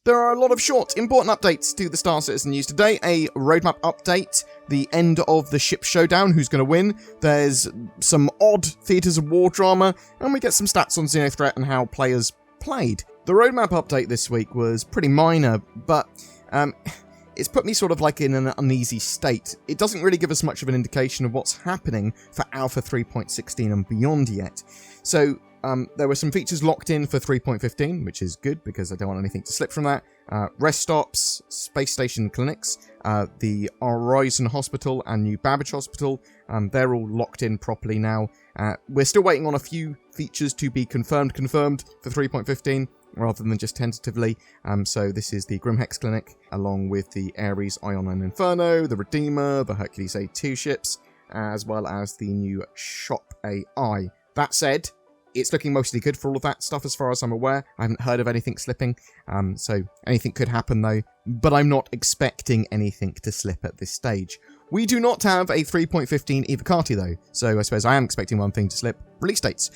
There are a lot of short, important updates to the Star Citizen news today. A roadmap update, the end of the ship showdown, who's going to win. There's some odd theatres of war drama, and we get some stats on XenoThreat and how players played. The roadmap update this week was pretty minor, but it's put me sort of like in an uneasy state. It doesn't really give us much of an indication of what's happening for Alpha 3.16 and beyond yet. So there were some features locked in for 3.15, which is good because I don't want anything to slip from that. Rest stops, space station clinics, the Horizon Hospital and New Babbage Hospital, they're all locked in properly now. We're still waiting on a few features to be confirmed for 3.15, rather than just tentatively. So this is the Grimhex Clinic, along with the Ares, Ion and Inferno, the Redeemer, the Hercules A2 ships, as well as the new Shop AI. That said, it's looking mostly good for all of that stuff as far as I'm aware. I haven't heard of anything slipping, so anything could happen though, but I'm not expecting anything to slip at this stage. We do not have a 3.15 Evocati though, so I suppose I am expecting one thing to slip, release dates.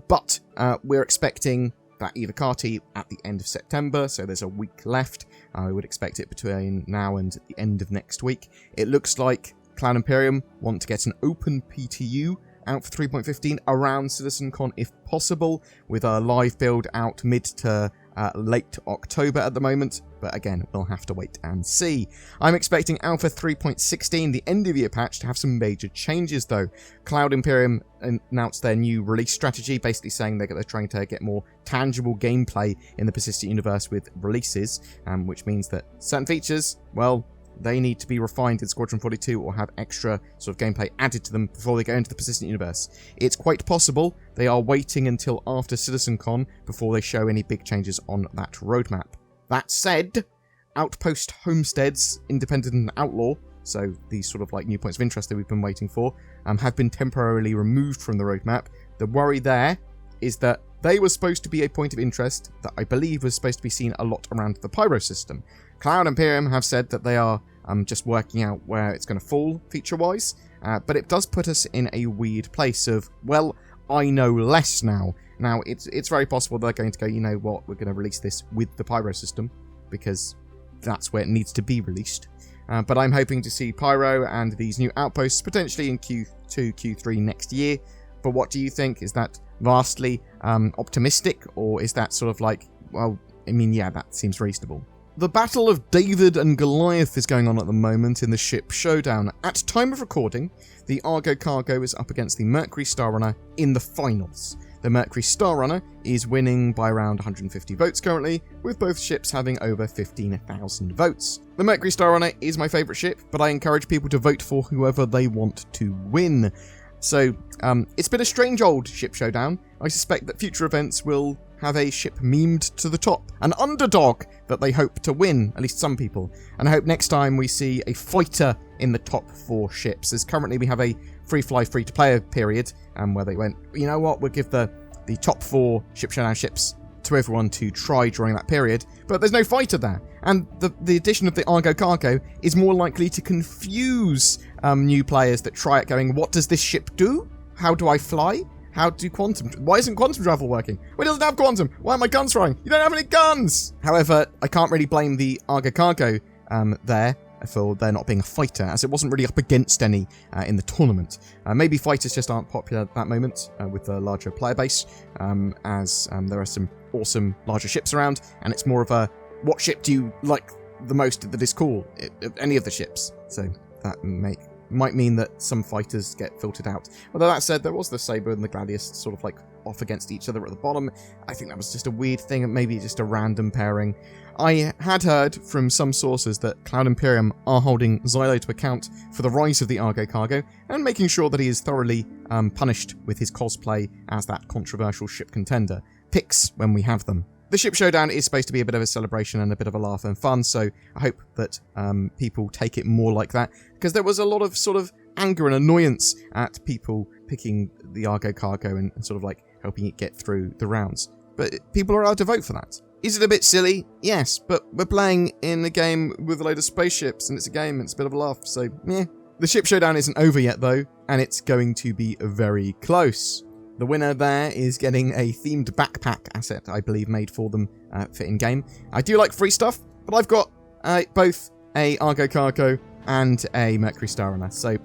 But we're expecting that Evocati at the end of September, so there's a week left. I would expect it between now and the end of next week. It looks like Cloud Imperium want to get an open PTU out for 3.15 around CitizenCon if possible, with a live build out mid to late October at the moment, but again, we'll have to wait and see. I'm expecting Alpha 3.16, the end of year patch, to have some major changes though. Cloud Imperium announced their new release strategy, basically saying they're trying to get more tangible gameplay in the persistent universe with releases, which means that certain features, well, they need to be refined in Squadron 42 or have extra sort of gameplay added to them before they go into the persistent universe. It's quite possible they are waiting until after CitizenCon before they show any big changes on that roadmap. That said, Outpost Homesteads, Independent and Outlaw, so these sort of like new points of interest that we've been waiting for, have been temporarily removed from the roadmap. The worry there is that they were supposed to be a point of interest that I believe was supposed to be seen a lot around the Pyro system. Cloud Imperium have said that they are just working out where it's going to fall feature-wise, but it does put us in a weird place of, well, I know less now. Now, it's very possible they're going to go, you know what, we're going to release this with the Pyro system, because that's where it needs to be released. But I'm hoping to see Pyro and these new outposts potentially in Q2, Q3 next year. But what do you think? Is that vastly optimistic, or is that sort of like, well, I mean, yeah, that seems reasonable. The Battle of David and Goliath is going on at the moment in the ship Showdown. At time of recording, the Argo Cargo is up against the Mercury Starrunner in the finals. The Mercury Starrunner is winning by around 150 votes currently, with both ships having over 15,000 votes. The Mercury Starrunner is my favourite ship, but I encourage people to vote for whoever they want to win. So, it's been a strange old ship showdown. I suspect that future events will have a ship memed to the top, an underdog that they hope to win, at least some people. And I hope next time we see a fighter in the top 4 ships, as currently we have a free fly, free to play period, where they went, you know what, we'll give the top 4 ship showdown ships to everyone to try during that period, but there's no fighter there. And the addition of the Argo Cargo is more likely to confuse new players that try it, going, what does this ship do? How do I fly? Why isn't quantum travel working? Well, it doesn't have quantum. Why are my guns firing? You don't have any guns! However, I can't really blame the Argo Cargo there for there not being a fighter, as it wasn't really up against any in the tournament. Maybe fighters just aren't popular at that moment with the larger player base, as there are some awesome larger ships around, and it's more of a, what ship do you like the most that is cool? Any of the ships. So that might mean that some fighters get filtered out. Although that said, there was the Sabre and the Gladius sort of like off against each other at the bottom. I think that was just a weird thing, and maybe just a random pairing. I had heard from some sources that Cloud Imperium are holding Xylo to account for the rise of the Argo Cargo, and making sure that he is thoroughly punished with his cosplay as that controversial ship contender. Pics when we have them. The ship showdown is supposed to be a bit of a celebration and a bit of a laugh and fun, so I hope that people take it more like that, because there was a lot of sort of anger and annoyance at people picking the Argo Cargo and sort of like helping it get through the rounds. But people are allowed to vote for that. Is it a bit silly? Yes, but we're playing in a game with a load of spaceships, and it's a game, and it's a bit of a laugh, so meh. The ship showdown isn't over yet though, and it's going to be very close. The winner there is getting a themed backpack asset, I believe, made for them for in-game. I do like free stuff, but I've got both a Argo Cargo and a Mercury Star Runner, so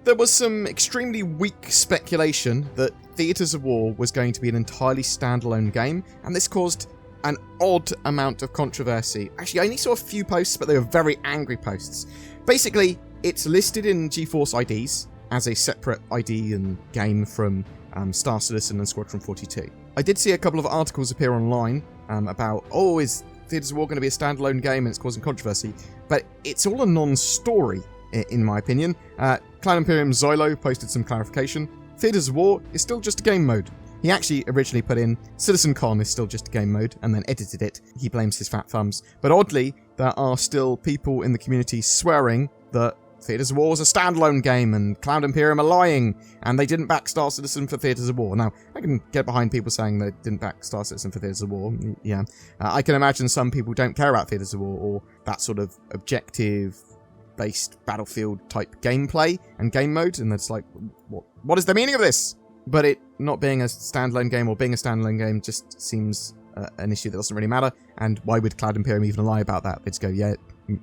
there was some extremely weak speculation that Theatres of War was going to be an entirely standalone game, and this caused an odd amount of controversy. Actually, I only saw a few posts, but they were very angry posts. Basically, it's listed in GeForce IDs as a separate ID and game from Star Citizen and Squadron 42. I did see a couple of articles appear online about, is Theatres of War going to be a standalone game and it's causing controversy, but it's all a non-story, in my opinion. Cloud Imperium Xylo posted some clarification. Theatres of War is still just a game mode. He actually originally put in CitizenCon is still just a game mode and then edited it. He blames his fat thumbs. But oddly, there are still people in the community swearing that Theatres of War was a standalone game and Cloud Imperium are lying and they didn't back Star Citizen for Theatres of War. Now, I can get behind people saying they didn't back Star Citizen for Theatres of War. Yeah. I can imagine some people don't care about Theatres of War or that sort of objective-based battlefield type gameplay and game mode, and it's like, what is the meaning of this? But it not being a standalone game or being a standalone game just seems an issue that doesn't really matter. And why would Cloud Imperium even lie about that? They'd just go, yeah,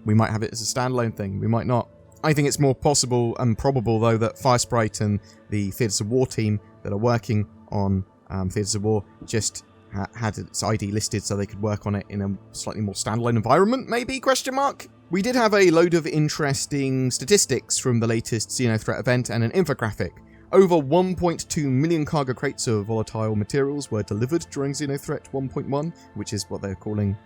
we might have it as a standalone thing. We might not. I think it's more possible and probable, though, that Firesprite and the Theatres of War team that are working on Theatres of War just had its ID listed so they could work on it in a slightly more standalone environment, maybe, ? We did have a load of interesting statistics from the latest XenoThreat event and an infographic. Over 1.2 million cargo crates of volatile materials were delivered during XenoThreat 1.1, which is what they're calling,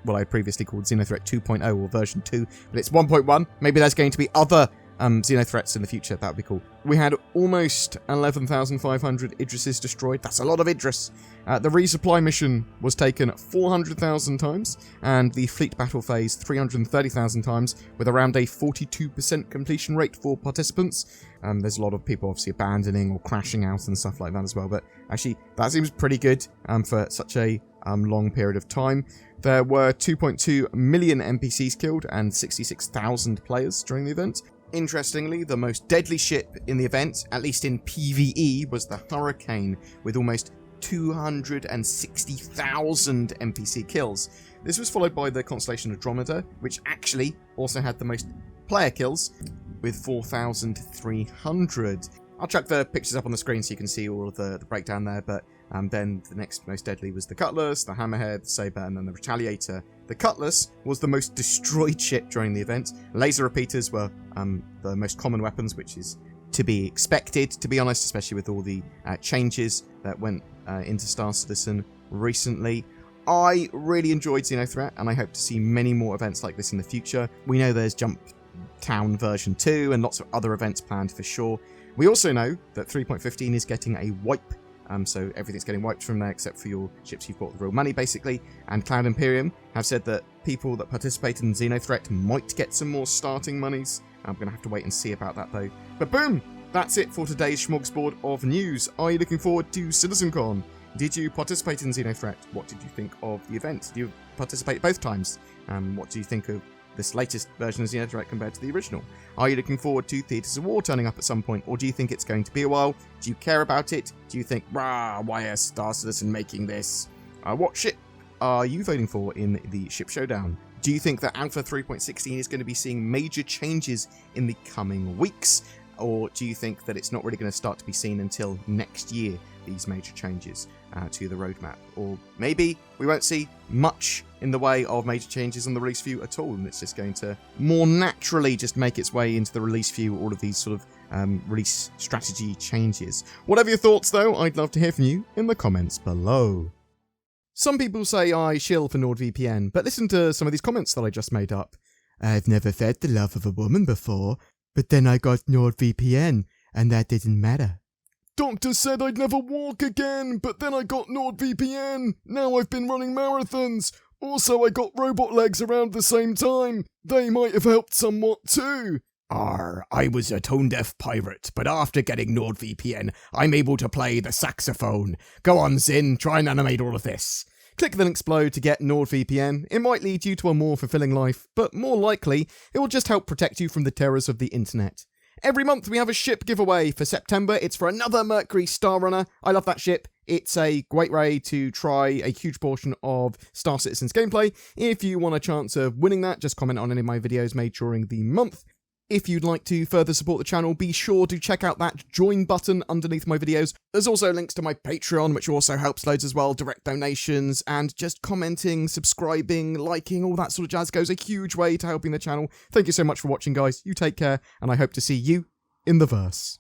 what I previously called XenoThreat 2.0 or version 2, but it's 1.1. Maybe there's going to be other Xenothreats in the future. That would be cool. We had almost 11,500 Idrises destroyed. That's a lot of Idris. The resupply mission was taken 400,000 times, and the fleet battle phase 330,000 times, with around a 42% completion rate for participants. There's a lot of people obviously abandoning or crashing out and stuff like that as well, but actually that seems pretty good for such a long period of time. There were 2.2 million NPCs killed and 66,000 players during the event. Interestingly, the most deadly ship in the event, at least in PvE, was the Hurricane, with almost 260,000 NPC kills. This was followed by the Constellation Andromeda, which actually also had the most player kills, with 4,300. I'll chuck the pictures up on the screen so you can see all of the breakdown there, but then the next most deadly was the Cutlass, the Hammerhead, the Saber, and then the Retaliator. The Cutlass was the most destroyed ship during the event. Laser repeaters were the most common weapons, which is to be expected, to be honest, especially with all the changes that went into Star Citizen recently. I really enjoyed XenoThreat, and I hope to see many more events like this in the future. We know there's Jump Town version 2 and lots of other events planned for sure. We also know that 3.15 is getting a wipe, so everything's getting wiped from there except for your ships you've bought with real money, basically. And Cloud Imperium have said that people that participate in XenoThreat might get some more starting monies. I'm going to have to wait and see about that, though. But boom! That's it for today's smorgasbord of news. Are you looking forward to CitizenCon? Did you participate in XenoThreat? What did you think of the event? Did you participate both times? What do you think of this latest version of XenoThreat compared to the original? Are you looking forward to Theatres of War turning up at some point, or do you think it's going to be a while? Do you care about it? Do you think, rah, why is Star Citizen making this? What ship are you voting for in the ship showdown? Do you think that Alpha 3.16 is going to be seeing major changes in the coming weeks? Or do you think that it's not really going to start to be seen until next year, these major changes to the roadmap? Or maybe we won't see much in the way of major changes on the release view at all, and it's just going to more naturally just make its way into the release view, all of these sort of release strategy changes. Whatever your thoughts, though, I'd love to hear from you in the comments below. Some people say I shill for NordVPN, but listen to some of these comments that I just made up. I've never fed the love of a woman before, but then I got NordVPN, and that didn't matter. Doctor said I'd never walk again, but then I got NordVPN. Now I've been running marathons. Also, I got robot legs around the same time. They might have helped somewhat too. I was a tone-deaf pirate, but after getting NordVPN, I'm able to play the saxophone. Go on, Zin, try and animate all of this. Click the links below to get NordVPN. It might lead you to a more fulfilling life, but more likely, it will just help protect you from the terrors of the internet. Every month we have a ship giveaway. For September, it's for another Mercury Star Runner. I love that ship. It's a great way to try a huge portion of Star Citizen's gameplay. If you want a chance of winning that, just comment on any of my videos made during the month. If you'd like to further support the channel, be sure to check out that join button underneath my videos. There's also links to my Patreon, which also helps loads as well, direct donations, and just commenting, subscribing, liking, all that sort of jazz goes a huge way to helping the channel. Thank you so much for watching, guys. You take care, and I hope to see you in the verse.